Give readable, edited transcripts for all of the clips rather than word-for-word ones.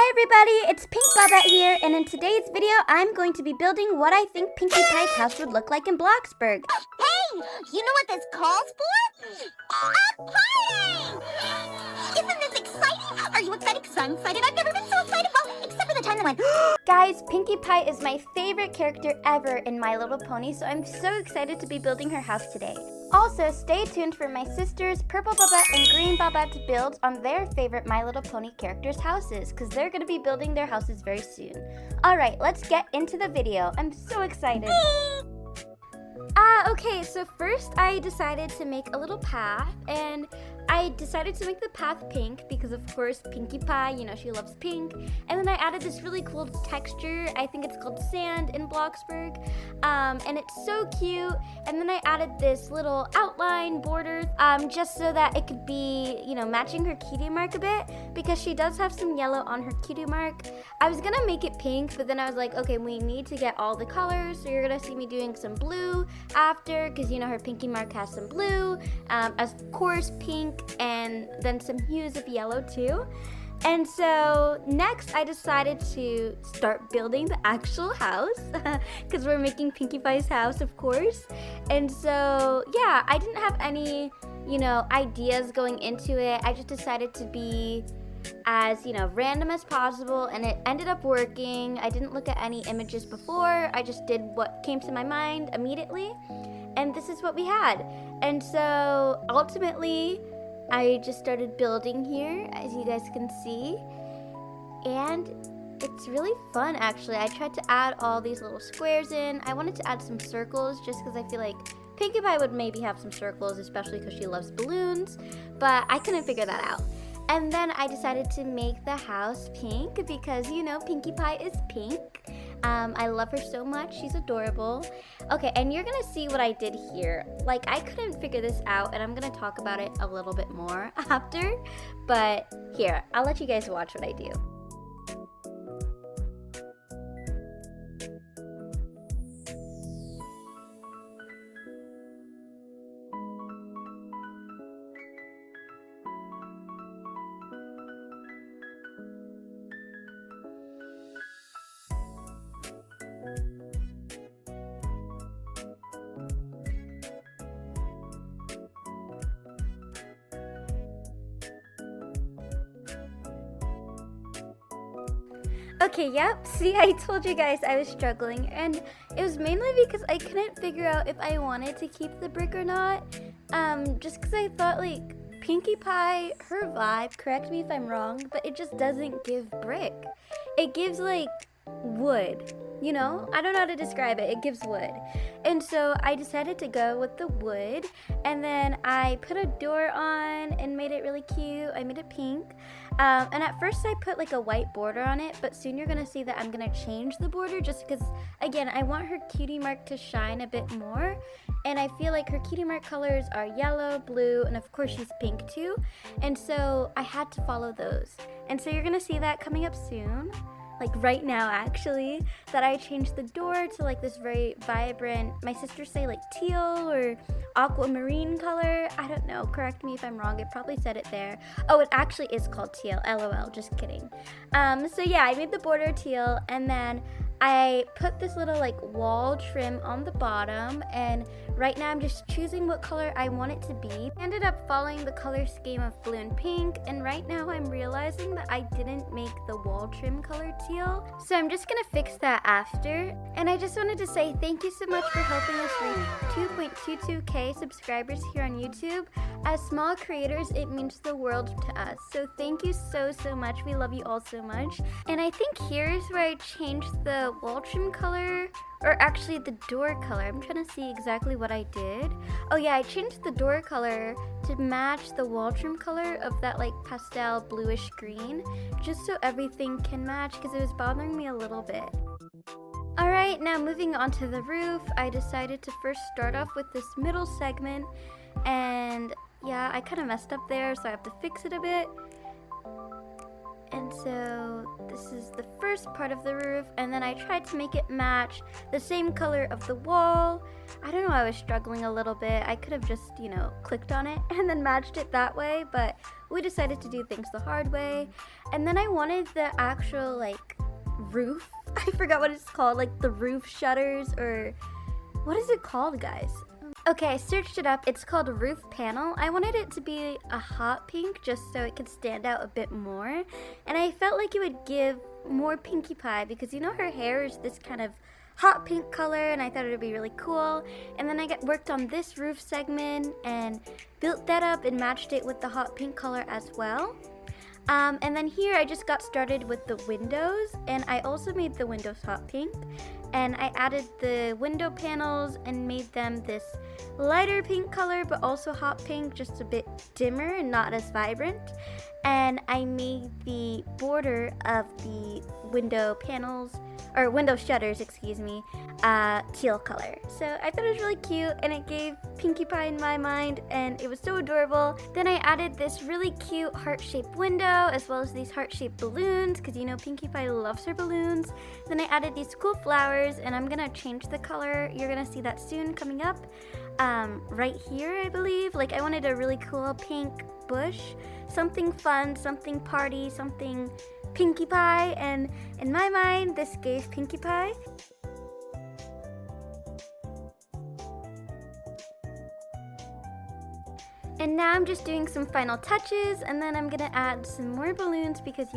Hi everybody, it's PinkBobette here, and in today's video, I'm going to be building what I think Pinkie Pie's house would look like in Bloxburg. Hey, you know what this calls for? A party! Isn't this exciting? Are you excited? Because I'm excited. I've never been so excited. Well, except for the time I went, Guys, Pinkie Pie is my favorite character ever in My Little Pony, so I'm so excited to be building her house today. Also, stay tuned for my sisters Purple Bobette and Green Bobette builds on their favorite My Little Pony characters' houses, because they're going to be building their houses very soon. Alright, let's get into the video. I'm so excited. Okay, so first I decided to make a little path, and I decided to make the path pink because of course Pinkie Pie, you know, she loves pink. And then I added this really cool texture, I think it's called sand in Bloxburg, and it's so cute. And then I added this little outline border, just so that it could be, you know, matching her cutie mark a bit, because she does have some yellow on her cutie mark. I was gonna make it pink, but then I was like, okay, we need to get all the colors, so you're gonna see me doing some blue after, because you know her pinkie mark has some blue, of course pink, and then some hues of yellow too. And so next I decided to start building the actual house because we're making Pinkie Pie's house, of course. And so yeah, I didn't have any, you know, ideas going into it. I just decided to be as, you know, random as possible, and it ended up working. I didn't look at any images before. I just did what came to my mind immediately, and this is what we had. And so ultimately I just started building here, as you guys can see, and it's really fun actually. I tried to add all these little squares in. I wanted to add some circles just because I feel like Pinkie Pie would maybe have some circles, especially because she loves balloons, but I couldn't figure that out. And then I decided to make the house pink because, you know, Pinkie Pie is pink. I love her so much. She's adorable. Okay, and you're gonna see what I did here. Like, I couldn't figure this out, and I'm gonna talk about it a little bit more after. But here, I'll let you guys watch what I do. Okay, yep, see, I told you guys I was struggling, and it was mainly because I couldn't figure out if I wanted to keep the brick or not, just because I thought, like, Pinkie Pie, her vibe, correct me if I'm wrong, but it just doesn't give brick. It gives, like, wood, you know? I don't know how to describe it. It gives wood. And so I decided to go with the wood, and then I put a door on and made it really cute. I made it pink. And at first I put like a white border on it, but soon you're gonna see that I'm gonna change the border just because, again, I want her cutie mark to shine a bit more. And I feel like her cutie mark colors are yellow, blue, and of course she's pink too. And so I had to follow those. And so you're gonna see that coming up soon. Like right now actually, that I changed the door to like this very vibrant, my sisters say like teal or aquamarine color. I don't know, correct me if I'm wrong, it probably said it there. Oh, it actually is called teal, LOL, just kidding. So yeah, I made the border teal, and then I put this little like wall trim on the bottom, and right now I'm just choosing what color I want it to be. I ended up following the color scheme of blue and pink, and right now I'm realizing that I didn't make the wall trim color teal, so I'm just gonna fix that after. And I just wanted to say thank you so much for helping us reach 2.22k subscribers here on YouTube. As small creators, it means the world to us, so thank you so much. We love you all so much. And I think here's where I changed the wall trim color, or actually the door color. I'm trying to see exactly what I did. Oh yeah, I changed the door color to match the wall trim color of that like pastel bluish green, just so everything can match, because it was bothering me a little bit. Alright, now moving on to the roof, I decided to first start off with this middle segment, and yeah, I kind of messed up there, so I have to fix it a bit. And so this this is the first part of the roof, and then I tried to make it match the same color of the wall. I don't know, I was struggling a little bit. I could have just, clicked on it and then matched it that way, but we decided to do things the hard way. And then I wanted the actual, roof. I forgot what it's called, the roof shutters, or what is it called, guys? Okay, I searched it up. It's called a roof panel. I wanted it to be a hot pink just so it could stand out a bit more. And I felt like it would give more Pinkie Pie because her hair is this kind of hot pink color, and I thought it would be really cool. And then I worked on this roof segment and built that up and matched it with the hot pink color as well. And then here I just got started with the windows, and I also made the windows hot pink. And I added the window panels and made them this lighter pink color, but also hot pink, just a bit dimmer and not as vibrant. And I made the border of the window panels, or window shutters, teal color. So I thought it was really cute, and it gave Pinkie Pie in my mind, and it was so adorable. Then I added this really cute heart-shaped window, as well as these heart-shaped balloons, because Pinkie Pie loves her balloons. Then I added these cool flowers, and I'm gonna change the color. You're gonna see that soon coming up. Right here, I believe. I wanted a really cool pink bush, something fun, something party, something Pinkie Pie, and in my mind, this gave Pinkie Pie. And now I'm just doing some final touches, and then I'm gonna add some more balloons because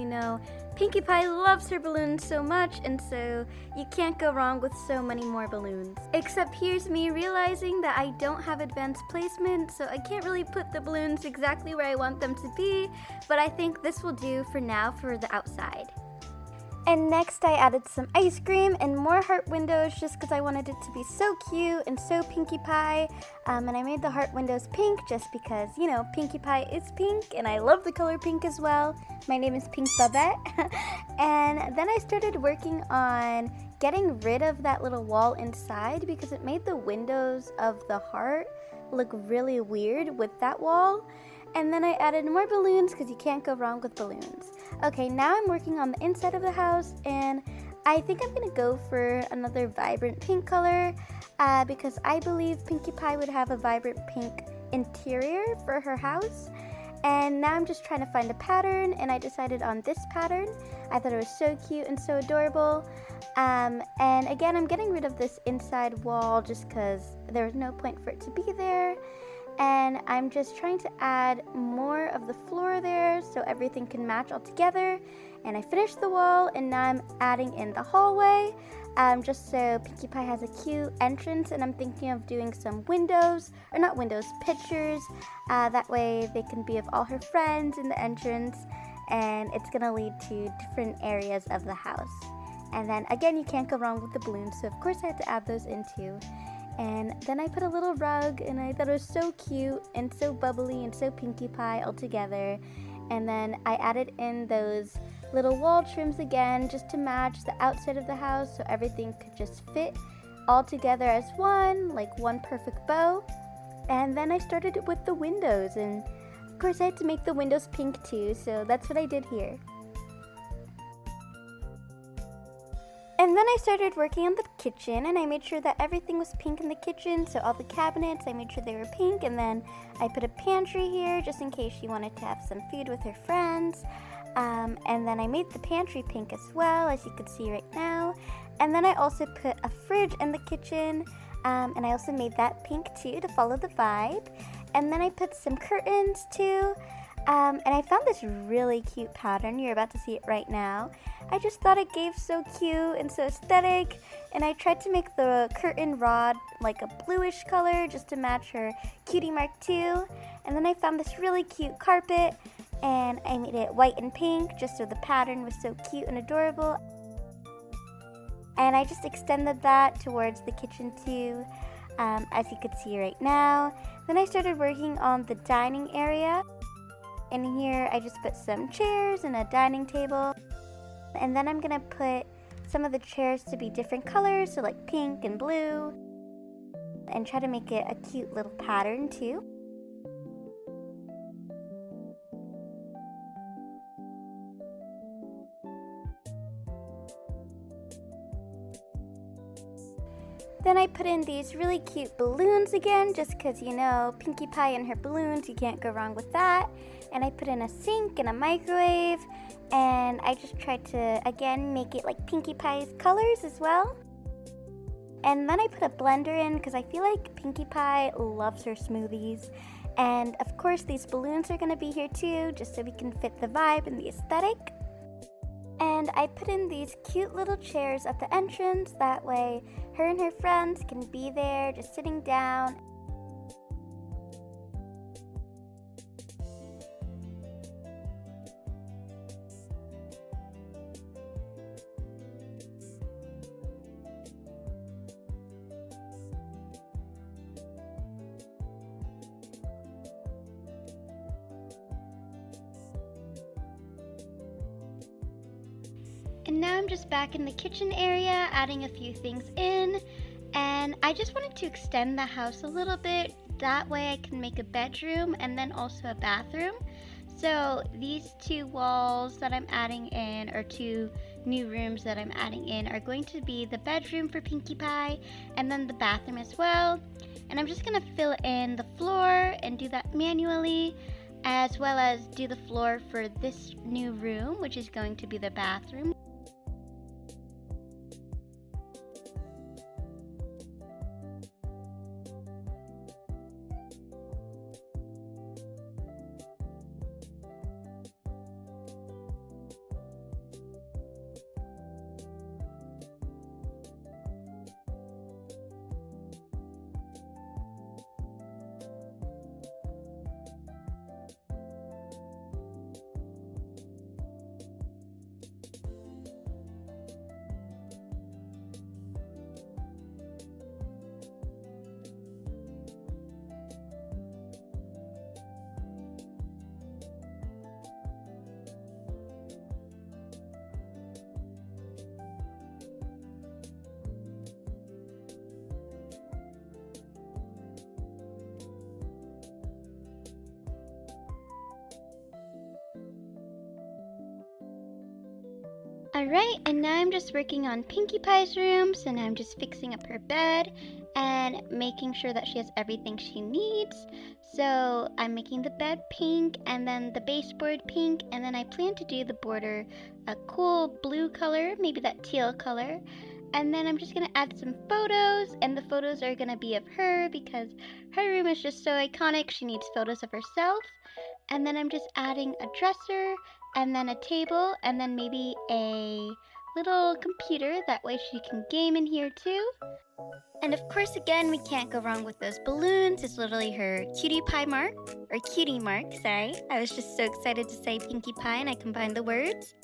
Pinkie Pie loves her balloons so much, and so you can't go wrong with so many more balloons. Except here's me realizing that I don't have advanced placement, so I can't really put the balloons exactly where I want them to be, but I think this will do for now for the outside. And next I added some ice cream and more heart windows just because I wanted it to be so cute and so Pinkie Pie. And I made the heart windows pink just because, Pinkie Pie is pink and I love the color pink as well. My name is PinkBobette. And then I started working on getting rid of that little wall inside because it made the windows of the heart look really weird with that wall. And then I added more balloons because you can't go wrong with balloons. Okay, now I'm working on the inside of the house, and I think I'm going to go for another vibrant pink color because I believe Pinkie Pie would have a vibrant pink interior for her house. And now I'm just trying to find a pattern, and I decided on this pattern. I thought it was so cute and so adorable. And again, I'm getting rid of this inside wall just because there was no point for it to be there. And I'm just trying to add more of the floor there so everything can match all together. And I finished the wall, and now I'm adding in the hallway just so Pinkie Pie has a cute entrance. And I'm thinking of doing some windows, or not windows, pictures. That way they can be of all her friends in the entrance, and it's gonna lead to different areas of the house. And then again, you can't go wrong with the balloons, so of course I had to add those in too. And then I put a little rug, and I thought it was so cute and so bubbly and so Pinkie Pie all together. And then I added in those little wall trims again just to match the outside of the house so everything could just fit all together as one, like one perfect bow. And then I started with the windows, and of course I had to make the windows pink too, so that's what I did here. And then I started working on the kitchen, and I made sure that everything was pink in the kitchen. So all the cabinets, I made sure they were pink. And then I put a pantry here just in case she wanted to have some food with her friends. And then I made the pantry pink as well, as you can see right now. And then I also put a fridge in the kitchen. And I also made that pink too to follow the vibe. And then I put some curtains too. And I found this really cute pattern. You're about to see it right now. I just thought it gave so cute and so aesthetic. And I tried to make the curtain rod like a bluish color just to match her cutie mark too. And then I found this really cute carpet, and I made it white and pink just so the pattern was so cute and adorable. And I just extended that towards the kitchen too, as you could see right now. Then I started working on the dining area. In here, I just put some chairs and a dining table. And then I'm gonna put some of the chairs to be different colors, so like pink and blue. And try to make it a cute little pattern too. Then I put in these really cute balloons again, just because, you know, Pinkie Pie and her balloons, you can't go wrong with that. And I put in a sink and a microwave, and I just tried to, again, make it like Pinkie Pie's colors as well. And then I put a blender in, because I feel like Pinkie Pie loves her smoothies. And of course, these balloons are going to be here too, just so we can fit the vibe and the aesthetic. And I put in these cute little chairs at the entrance, that way her and her friends can be there just sitting down. And now I'm just back in the kitchen area, adding a few things in, and I just wanted to extend the house a little bit, that way I can make a bedroom and then also a bathroom. So these two walls that I'm adding in, or two new rooms that I'm adding in, are going to be the bedroom for Pinkie Pie and then the bathroom as well. And I'm just going to fill in the floor and do that manually, as well as do the floor for this new room, which is going to be the bathroom. Alright, and now I'm just working on Pinkie Pie's room, so now I'm just fixing up her bed and making sure that she has everything she needs. So I'm making the bed pink and then the baseboard pink, and then I plan to do the border a cool blue color, maybe that teal color. And then I'm just going to add some photos, and the photos are going to be of her because her room is just so iconic, she needs photos of herself. And then I'm just adding a dresser and then a table and then maybe a little computer, that way she can game in here too. And of course, again, we can't go wrong with those balloons. It's literally her cutie pie mark, or cutie mark, sorry. I was just so excited to say Pinkie Pie and I combined the words.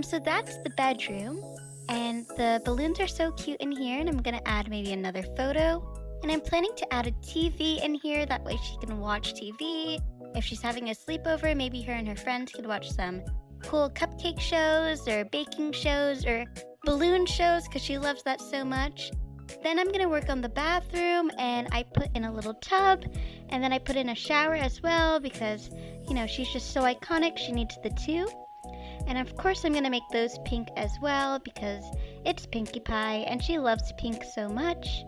So that's the bedroom, and the balloons are so cute in here, and I'm gonna add maybe another photo. And I'm planning to add a TV in here, that way she can watch TV. If she's having a sleepover, maybe her and her friends could watch some cool cupcake shows or baking shows or balloon shows, because she loves that so much. Then I'm gonna work on the bathroom, and I put in a little tub, and then I put in a shower as well because, you know, she's just so iconic, she needs the two. And of course I'm gonna make those pink as well because it's Pinkie Pie and she loves pink so much.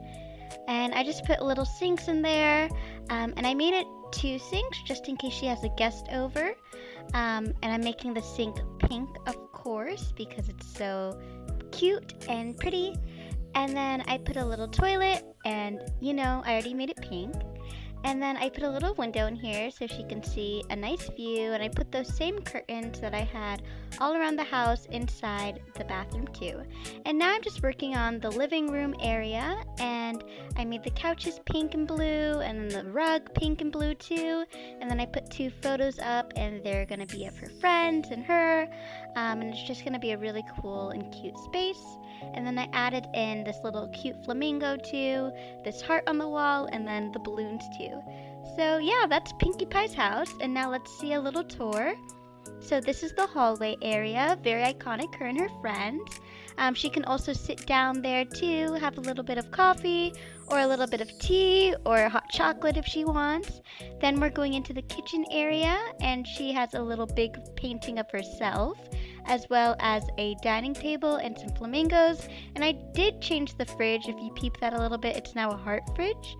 And I just put little sinks in there, and I made it 2 sinks just in case she has a guest over. And I'm making the sink pink, of course, because it's so cute and pretty. And then I put a little toilet, and you know, I already made it pink. And then I put a little window in here so she can see a nice view, and I put those same curtains that I had all around the house inside the bathroom too. And now I'm just working on the living room area, and I made the couches pink and blue, and then the rug pink and blue too. And then I put 2 photos up, and they're gonna be of her friends and her, and it's just gonna be a really cool and cute space. And then I added in this little cute flamingo too, this heart on the wall, and then the balloons too. So yeah, that's Pinkie Pie's house, and now let's see a little tour. So this is the hallway area, very iconic, her and her friends. She can also sit down there too, have a little bit of coffee, or a little bit of tea, or hot chocolate if she wants. Then we're going into the kitchen area, and she has a little big painting of herself. as well as a dining table and some flamingos. And I did change the fridge. If you peep that a little bit, it's now a heart fridge.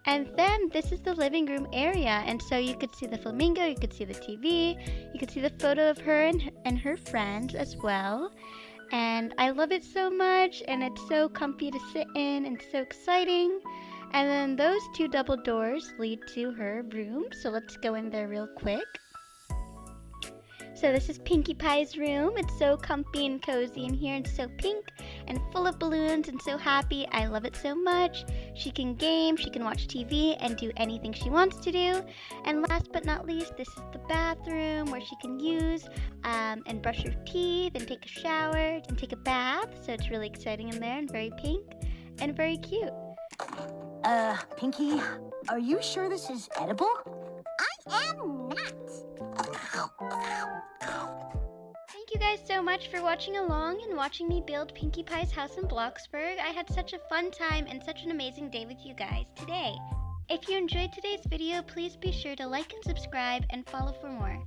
And then this is the living room area, and so you could see the flamingo, you could see the TV, you could see the photo of her and her friends as well. And I love it so much, and it's so comfy to sit in and so exciting. And then those two double doors lead to her room, so let's go in there real quick. So this is Pinkie Pie's room. It's so comfy and cozy in here and so pink and full of balloons and so happy. I love it so much. She can game, she can watch TV and do anything she wants to do. And last but not least, this is the bathroom where she can use and brush her teeth and take a shower and take a bath. So it's really exciting in there and very pink and very cute. Pinkie, are you sure this is edible? I am not. Thank you guys so much for watching along and watching me build Pinkie Pie's house in Bloxburg. I had such a fun time and such an amazing day with you guys today. If you enjoyed today's video, please be sure to like and subscribe and follow for more.